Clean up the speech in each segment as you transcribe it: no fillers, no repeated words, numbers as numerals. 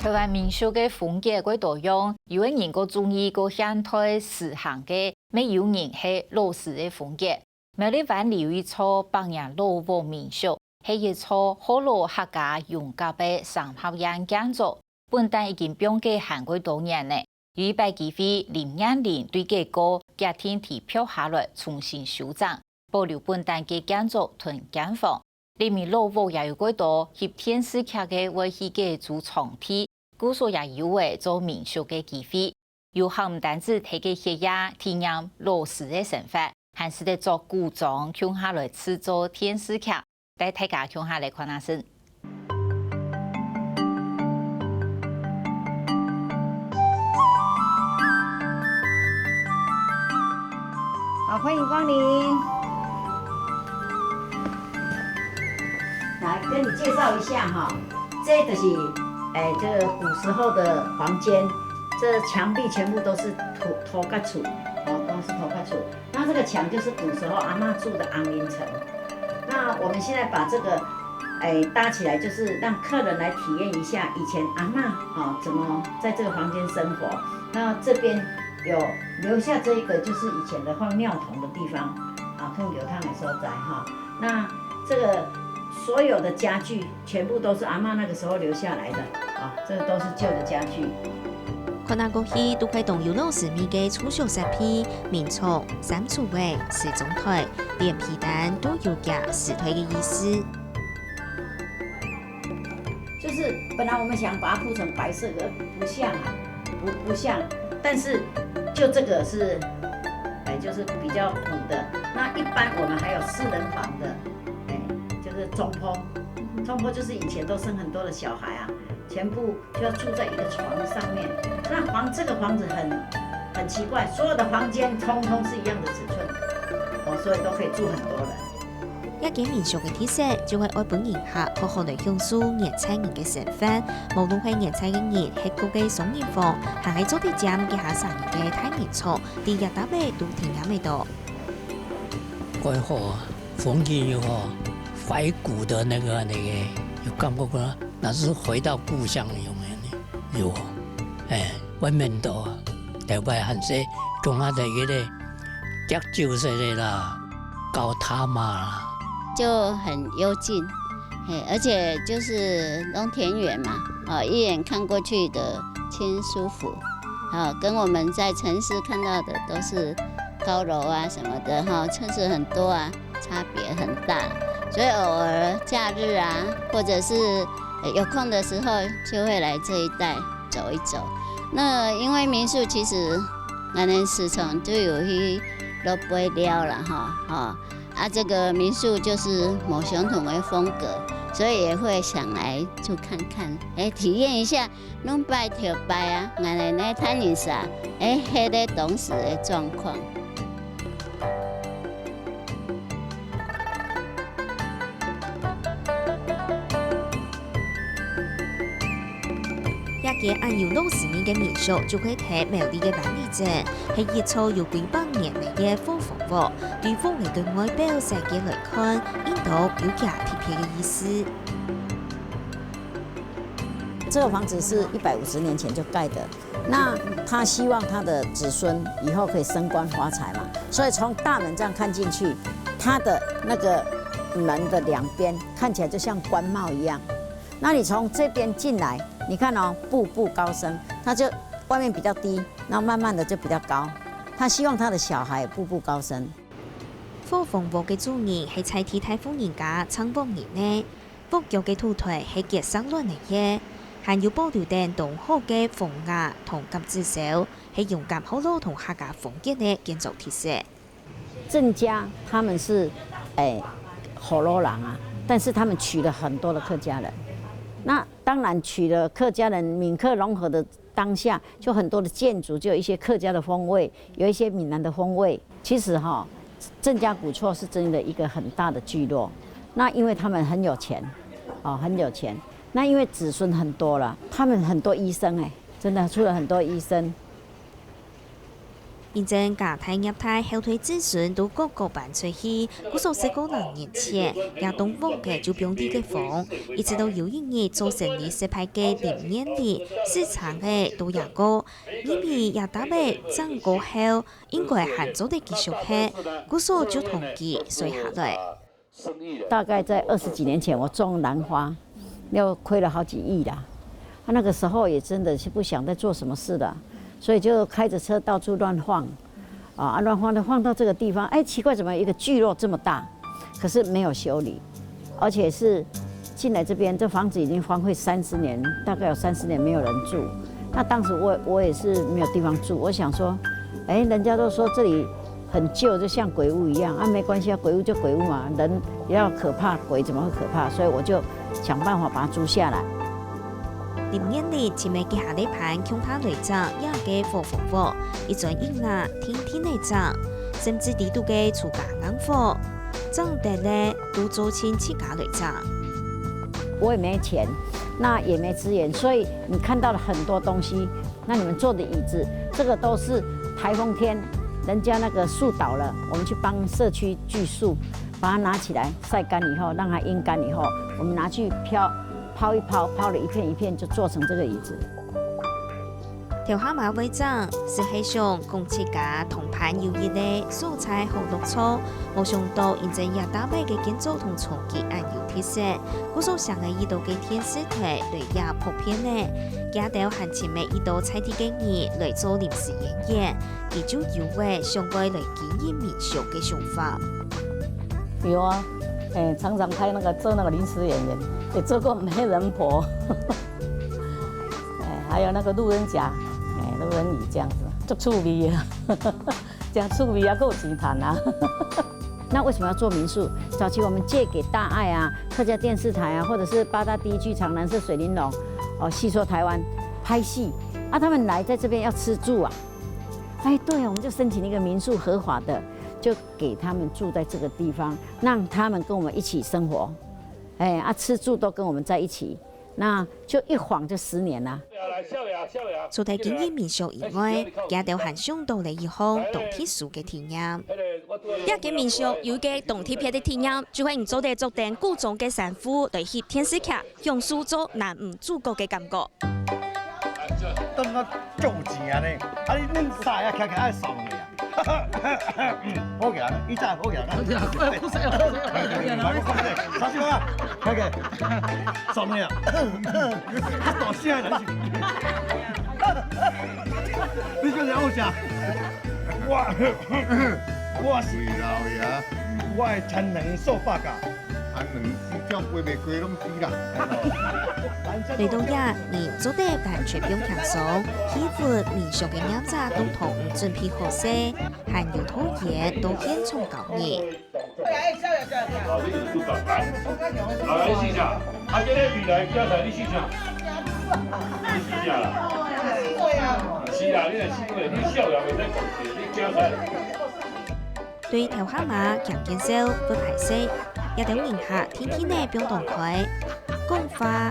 台湾民俗嘅风格几多样，有的人个中意个现代时行嘅，没有人系老式嘅风格。苗栗湾有一处帮人老屋民宿，系一处好老客家用甲嘅上炮样建筑，本单已经变过韩国多年呢。有一摆机会，林彦林对这个家庭提票下来重新修整，保留本单嘅建筑同间房。里面老屋也有几多翕电视剧嘅为去嘅做床梯，故所也有为做民宿嘅机会。有效唔单止提嘅血压体验老式嘅生活，还是得做古装向下来制作电视剧，带大家向下来看下先。好，欢迎光临。来跟你介绍一下哈，这就是这个古时候的房间，这墙壁全部都是土盖厝，都是土盖厝。那这个墙就是古时候阿嬷住的昂林层。那我们现在把这个搭起来，就是让客人来体验一下以前阿嬷怎么在这个房间生活。那这边有留下这个就是以前的放尿桶的地方放流汤的所在哈。那这个所有的家具全部都是阿嬷那个时候留下来的这个都是旧的家具。看那过去都会动有老市民嘅储蓄设备、民宿、三厨位、时钟台、连皮单都有加实推的意思。就是本来我们想把它铺成白色的，不像不像，但是就这个是就是比较古的。那一般我们还有4人房的，就是中坡就是以前都生很多的小孩全部就要住在一个床上面。那这个房子很奇怪，所有的房间通通是一样的尺寸，所以都可以住很多人。一間民宿嘅特色就係愛本迎客好好嚟享受年輕人嘅生活，無論係年輕嘅人喺嗰個雙人房，還係做啲站嘅下生意嘅大民宿，啲日搭尾都挺啱味道。quite好啊，風景又好，懷古的那個有感覺過，那是回到故鄉裡面有，外面都台灣很些講下的嗰啲腳就是的啦，高塔嘛啦。就很幽静，而且就是农田园嘛，一眼看过去的轻舒服，跟我们在城市看到的都是高楼啊什么的城市很多差别很大，所以偶尔假日或者是有空的时候就会来这一带走一走。那因为民宿其实我们时常就有去都不会了啦这个民宿就是某相同的风格，所以也会想来就看看，体验一下，弄摆跳摆我们来谈一下，迄个当时的状况。一間按有老市民嘅民宿就可以睇苗栗嘅萬里鎮，係一處有幾百年嚟嘅火房屋。對房屋嘅外表設計來看，印度有加貼片嘅意思。這個房子是150年前就蓋的，那他希望他的子孫以後可以升官發財嘛，所以從大門這樣看進去，它的那個門的兩邊看起來就像官帽一樣。那你從這邊進來，你看步步高升，它就外面比較低，然後慢慢的就比較高。他希望他的小孩步步高升。火房屋嘅主人係蔡thị太夫人家陳邦年呢，屋腳嘅土台係結生卵嚟嘅，還有保留定同好嘅風雅同金枝手，係用夾好多同客家風格嘅建築特色。鄭家他們是火羅人但是他們娶了很多的客家人。那當然娶了客家人，閩客融合的當下，就很多的建築就有一些客家的風味，有一些閩南的風味。其實鄭家古厝是真的一個很大的聚落。那因為他們很有錢，很有錢。那因為子孫很多了，他們很多醫生真的出了很多醫生。现正甲太业态后退咨询都各个办出去，古数10个人年前，亚东方嘅就本地嘅房，一直到有一日做成立失败嘅10年里，市场嘅都也高，因为也打俾整个后，应该汉族的技术系，古数就统计随下来。大概在20几年前，我种兰花，又亏了好几亿啦。那个时候也真的是不想再做什么事了。所以就开着车到处乱晃，乱晃的晃到这个地方，哎，奇怪，怎么一个聚落这么大，可是没有修理，而且是进来这边，这房子已经荒废30年，大概有30年没有人住。那当时我也是没有地方住，我想说，哎，人家都说这里很旧，就像鬼屋一样啊，没关系啊，鬼屋就鬼屋嘛，人也要可怕，鬼怎么会可怕？所以我就想办法把它租下来。10年里，前面嘅下底盘强他雷涨，也嘅火风火，一转一啊，天天嚟涨，甚至地度嘅厝价硬火，涨得咧都做亲戚家嚟涨。我也没钱，那也没资源，所以你看到了很多东西。那你们坐的椅子，这个都是台风天，人家那个树倒了，我们去帮社区锯树，把它拿起来晒干以后，让它阴干以后，我们拿去抛一抛，抛了一片一片，就做成这个椅子。条蛤蟆尾长是希望公司家同盘有益的素材好绿草，冇想到现在也打败嘅建筑同重建按有特色，古数上嘅一道嘅天使台对也普遍呢，加到行前嘅一道彩地嘅人来做临时演员，佢就有为上过来经营民宿嘅想法。有啊，常常拍做那个临时演员，也做过媒人婆，还有那个路人甲，路人乙这样子，做趣味啊，这样趣味啊，够钱赚啊。那为什么要做民宿？早期我们借给大爱啊、客家电视台啊，或者是8大第一剧场、蓝色水玲珑、戏说台湾拍戏啊，他们来在这边要吃住啊。哎，对啊，我们就申请一个民宿合法的，就给他们住在这个地方，让他们跟我们一起生活。吃住都跟我们在一起，那就一晃就10年啦。除咗經營民宿以外，也有行上到嚟以後動鐵樹嘅體驗。一間民宿有嘅動鐵片嘅體驗，就係唔做地做定古種嘅神父嚟翕電視劇，用蘇州南吳主角嘅感覺。等我做錢呢，你曬啊，劇愛爽嘅。好嘅，依家好嘅。啥情況啊？睇嘅，爽嘅呀！大聲啊！你叫人好食？我是老爺，我係產能數百㗎。產能是將貴未貴攏低啦。嚟到人做得完全不用輕鬆，喜歡民宿嘅飲茶都同準備好勢，還有拖嘢都現場教你。老來試下，今日未來教材你試下，你試下啦。是啦，你嚟試過，你笑又未使講嘢，你教材。對條蛤蟆強健燒不排斥，也等年下天天呢變動佢。工法、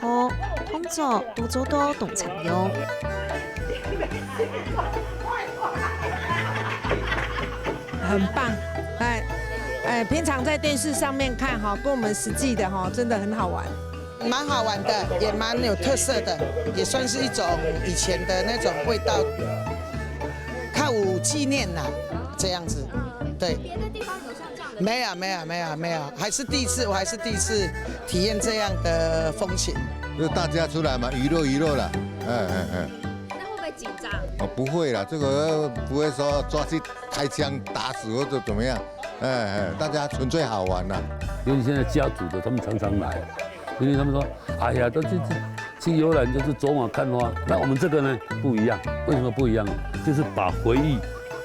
後學、工作都做到懂常用。很棒，平常在电视上面看哈，跟我们实际的哈，真的很好玩，蛮好玩的，也蛮有特色的，也算是一种以前的那种味道，看武纪念呐，这样子，对。别的地方有像这样的？没有，还是第一次，我还是第一次体验这样的风情。就大家出来嘛，娱乐啦，那会不会紧张？不会啦，这个不会说抓去开枪打死或者怎么样，大家纯粹好玩啦。尤其现在家族的，他们常常来，因为他们说，哎呀，都去游览就是走马看花。那我们这个呢不一样，为什么不一样？就是把回忆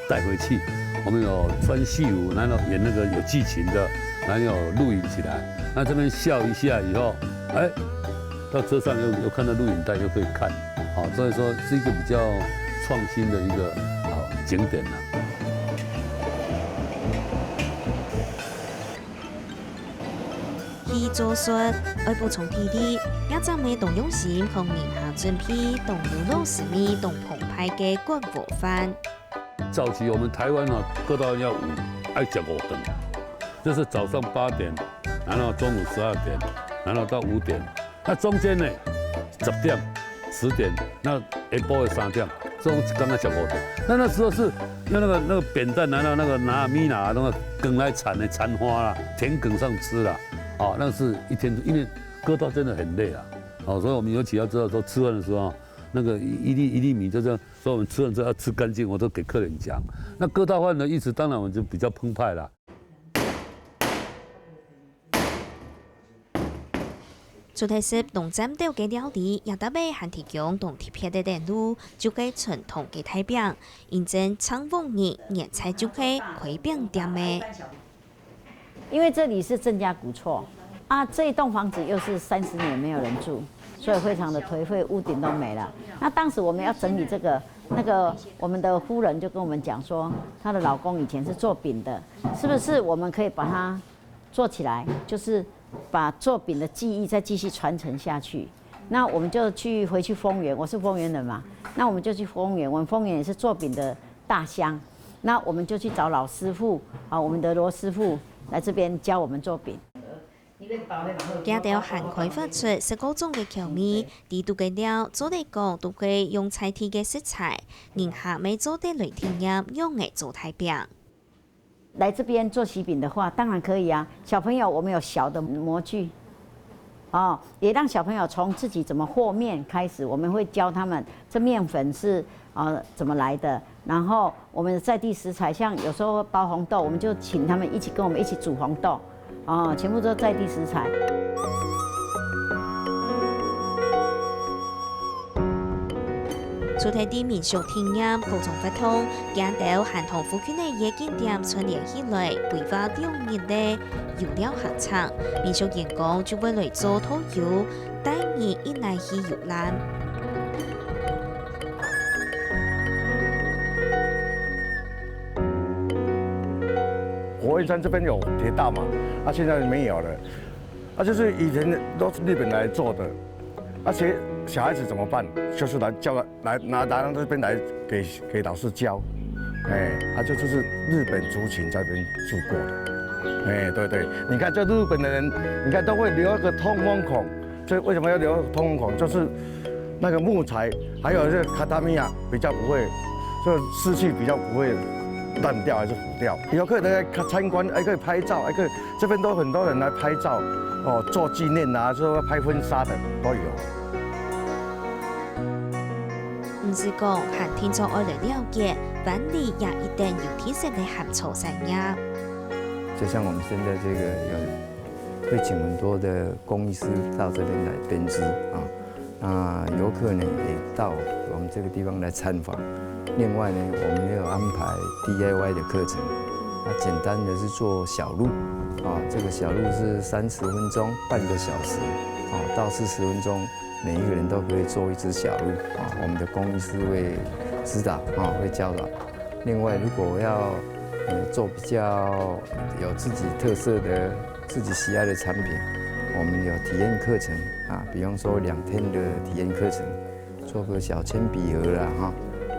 带回去。我们有穿戏服，然后演那个有剧情的，然后有录影起来。那这边笑一下以后，到车上又看到录影带，又可以看，好，所以说是一个比较创新的一个景点呐。去做術，愛補充體力，也讚美動用心同年下準備，動有老師咪動澎湃嘅骨和飯。早期我们台湾各道要爱吃5顿，就是早上8点，然后中午12点，然后到5点，那中间呢10点、10点，那下晡的3点，中午刚刚吃5顿。那时候是用那个扁担，然后那个拿米拿那个羹来铲的铲花啦，田埂上吃啦，那是一天，因为割稻真的很累啊，所以我们尤其要知道说吃饭的时候。那个一粒米就这样，所以我们吃完之后要吃干净，我都给客人讲。那割稻饭的意思，当然我们就比较澎湃啦。主题是农站钓嘅料理，也特别还提供同特别的电路，就给传统嘅太平，认真창봉日年菜就给回饼店的。因为这里是郑家古厝啊，这一栋房子又是30年没有人住。所以非常的颓废，屋顶都没了。那当时我们要整理这个，我们的夫人就跟我们讲说，她的老公以前是做饼的，是不是我们可以把它做起来，就是把做饼的技艺再继续传承下去？那我们就回去丰原，我是丰原人嘛，那我们就去丰原，我们丰原也是做饼的大乡，那我们就去找老师傅啊，我们的罗师傅来这边教我们做饼。家条涵盖发出19种嘅口味，地度嘅料做嚟講都會用在地嘅食材，人客未做得雷天音，用嚟做太平。来这边做喜饼的话，当然可以啊。小朋友，我们有小的模具，也让小朋友从自己怎么和面开始，我们会教他们这面粉是怎么来的，然后我们的在地食材，像有时候包红豆，我们就请他们一起跟我们一起煮红豆。全部都在地食材。主題啲民俗體驗各種不同，見到韓同附近嘅夜景點串聯起來，規劃2日嘅遊料行程。民俗員工就會來做導遊，帶你一嚟去遊覽。火焰山这边有铁道嘛，现在没有了，就是以前都是日本来做的，而且小孩子怎么办？就是来拿到这边来给老师教，就是日本族群在这边住过的，对，你看这日本的人，你看都会留一个通风孔，这为什么要留通风孔？就是那个木材还有这个榻榻米比较不会，就湿气比较不会烂掉还是腐掉。游客来参观，还可以拍照，还可以这边都很多人来拍照，做纪念啊，说拍婚纱的都有。唔是講和聽眾愛來了解，本地也一定有特色的合作產業。就像我們現在這個會請很多的工藝師到這邊來編織啊，遊客呢也到我們這個地方來參訪。另外呢，我們也有安排 DIY 的課程，簡單的是做小路，這個小路是30分鐘，半個小時，到40分鐘，每一個人都可以做一支小路，我們的工藝師會指導，會教導。另外，如果要做比較有自己特色的、自己喜愛的產品，我們有體驗課程比方說2天的體驗課程，做個小鉛筆盒啦，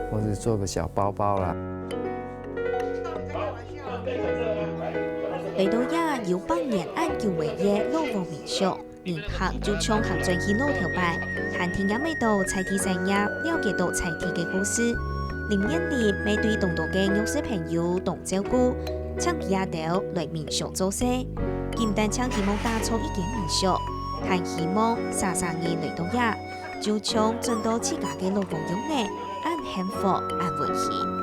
或者做個小包包啦。嚟到也有8年按叫為嘅老房民宿，年客就從行進去老條牌，閒天也未到菜地產業，了解到菜地嘅故事。林燕年未對同道嘅肉食朋友同照顧，請也到來民宿做事。簡單請希望打造一間民宿，還希望33年嚟到也，就從盡到自家嘅老房用嘅，按幸福按運氣。